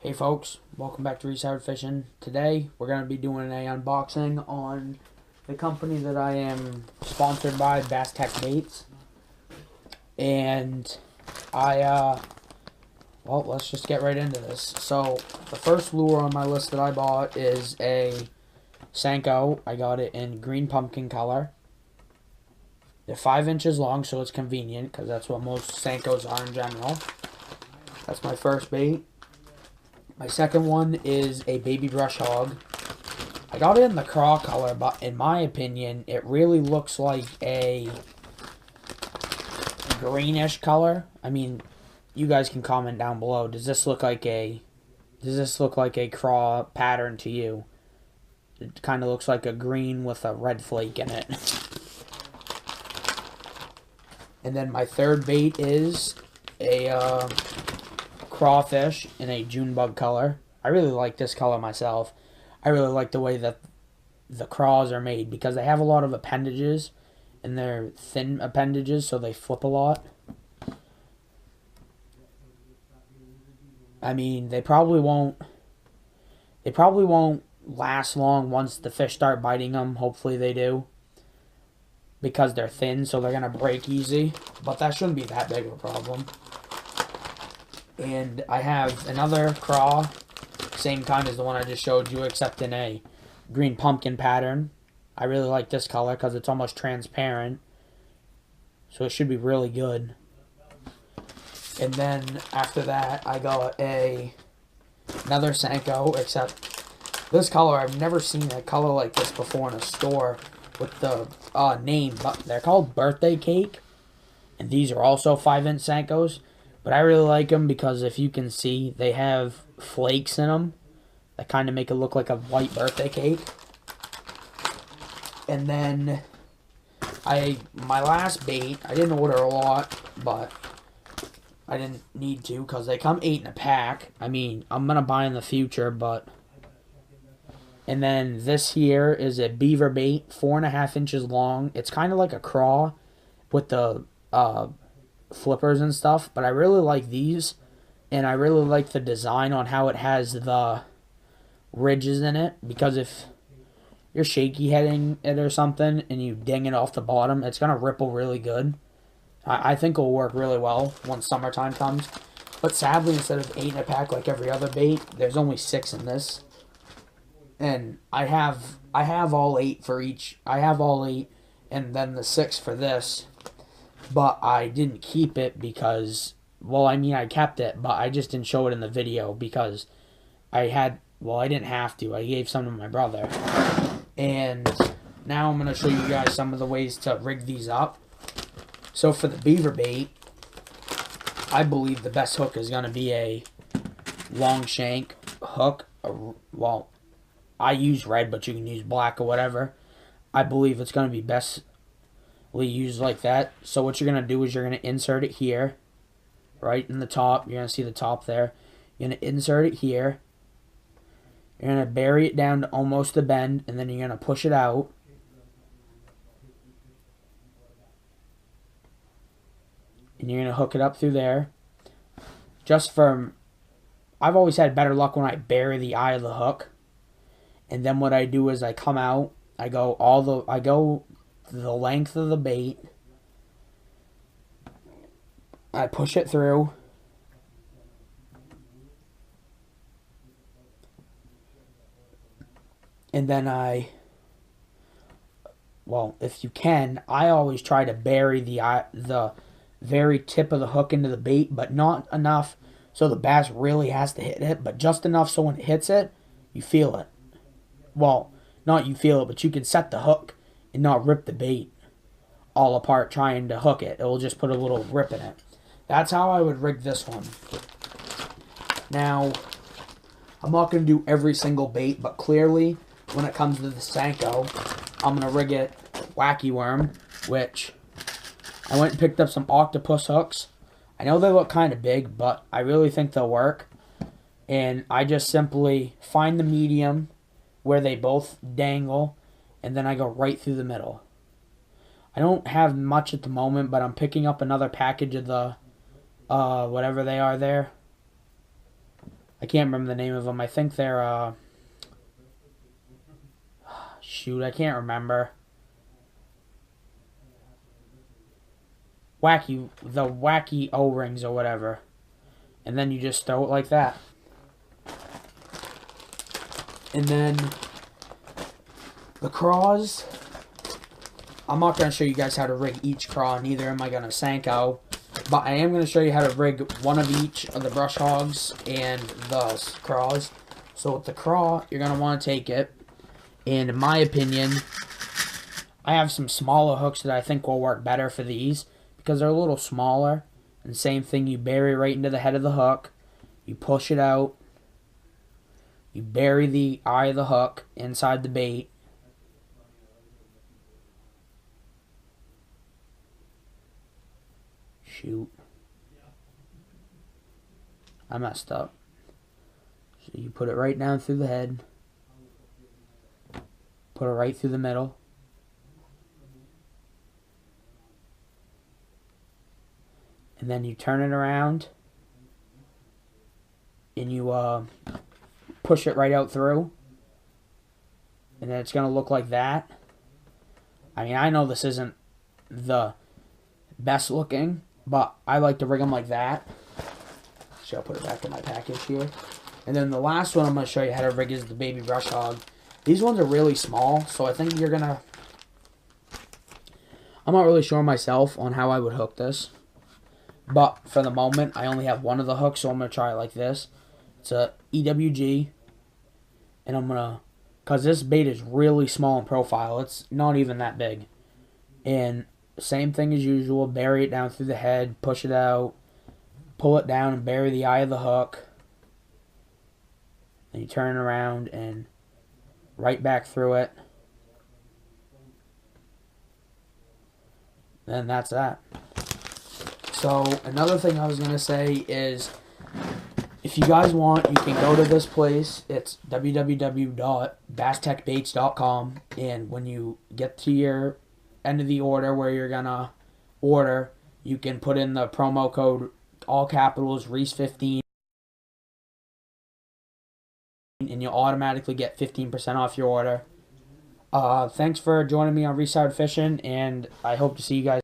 Hey folks, welcome back to Resour Fishing. Today we're going to be doing an unboxing on the company that I am sponsored by, Bass Tec Baits. And well, let's just get right into this. So the first lure on my list that I bought is a Senko. I got it in green pumpkin color. They're 5 inches long, so it's convenient because that's what most Senkos are in general. That's my first bait. My second one is a baby brush hog. I got it in the craw color, but in my opinion, it really looks like a greenish color. I mean, you guys can comment down below. Does this look like a craw pattern to you? It kind of looks like a green with a red flake in it. And then my third bait is a crawfish in a June bug color. I really like this color myself. I really like the way that the craws are made because they have a lot of appendages and they're thin appendages, so they flip a lot. I mean, they probably won't last long once the fish start biting them. Hopefully they do, because they're thin, so they're gonna break easy, but that shouldn't be that big of a problem. And I have another craw, same kind as the one I just showed you, except in a green pumpkin pattern. I really like this color because it's almost transparent, so it should be really good. And then after that, I got another Senko, except this color, I've never seen a color like this before in a store with the name, but they're called Birthday Cake, and these are also 5-inch Senkos. But I really like them because if you can see, they have flakes in them that kind of make it look like a white birthday cake. And then my last bait, I didn't order a lot, but I didn't need to because they come 8 in a pack. I mean, I'm going to buy in the future, but... And then this here is a beaver bait, 4.5 inches long. It's kind of like a craw with the flippers and stuff, but I really like these, and I really like the design on how it has the ridges in it, because if you're shaky heading it or something and you ding it off the bottom, it's gonna ripple really good. I think it'll work really well once summertime comes, but sadly, instead of 8 in a pack like every other bait, there's only 6 in this, and I have all 8 for each. I have all 8 and then the 6 for this. But I didn't keep it because, well, I mean, I kept it, but I just didn't show it in the video because I didn't have to. I gave some to my brother. And now I'm going to show you guys some of the ways to rig these up. So for the beaver bait, I believe the best hook is going to be a long shank hook. Well, I use red, but you can use black or whatever. I believe it's going to be best used like that. So what you're going to do is you're going to insert it here, right in the top. You're going to see the top there. You're going to insert it here. You're going to bury it down to almost the bend, and then you're going to push it out. And you're going to hook it up through there. I've always had better luck when I bury the eye of the hook. And then what I do is I come out, I go the length of the bait, I push it through, and then if you can, I always try to bury the very tip of the hook into the bait, but not enough so the bass really has to hit it, but just enough so when it hits it, you feel it. Well, not you feel it, but you can set the hook and not rip the bait all apart trying to hook it. It will just put a little rip in it. That's how I would rig this one. Now, I'm not going to do every single bait, but clearly, when it comes to the Senko, I'm going to rig it wacky worm, which I went and picked up some octopus hooks. I know they look kind of big, but I really think they'll work. And I just simply find the medium where they both dangle, and then I go right through the middle. I don't have much at the moment, but I'm picking up another package of the, whatever they are there. I can't remember the name of them. I think they're, shoot, I can't remember. The wacky O-rings or whatever. And then you just throw it like that. And then the craws, I'm not going to show you guys how to rig each craw, neither am I going to Senko. But I am going to show you how to rig one of each of the brush hogs and the craws. So with the craw, you're going to want to take it. And in my opinion, I have some smaller hooks that I think will work better for these, because they're a little smaller. And same thing, you bury right into the head of the hook. You push it out. You bury the eye of the hook inside the bait. Shoot. I messed up. So you put it right down through the head. Put it right through the middle. And then you turn it around. And you push it right out through. And then it's going to look like that. I mean, I know this isn't the best looking, but I like to rig them like that. So I'll put it back in my package here. And then the last one I'm going to show you how to rig is the baby brush hog. These ones are really small, so I think you're going to... I'm not really sure myself on how I would hook this. But for the moment, I only have one of the hooks, so I'm going to try it like this. It's a EWG. And I'm going to... Because this bait is really small in profile. It's not even that big. And same thing as usual. Bury it down through the head. Push it out. Pull it down and bury the eye of the hook. Then you turn it around and right back through it. Then that's that. So another thing I was going to say is, if you guys want, you can go to this place. It's www.basstecbaits.com. And when you get to your end of the order where you're going to order, you can put in the promo code, all capitals, Reese15. And you'll automatically get 15% off your order. Thanks for joining me on Reese Fishing, and I hope to see you guys.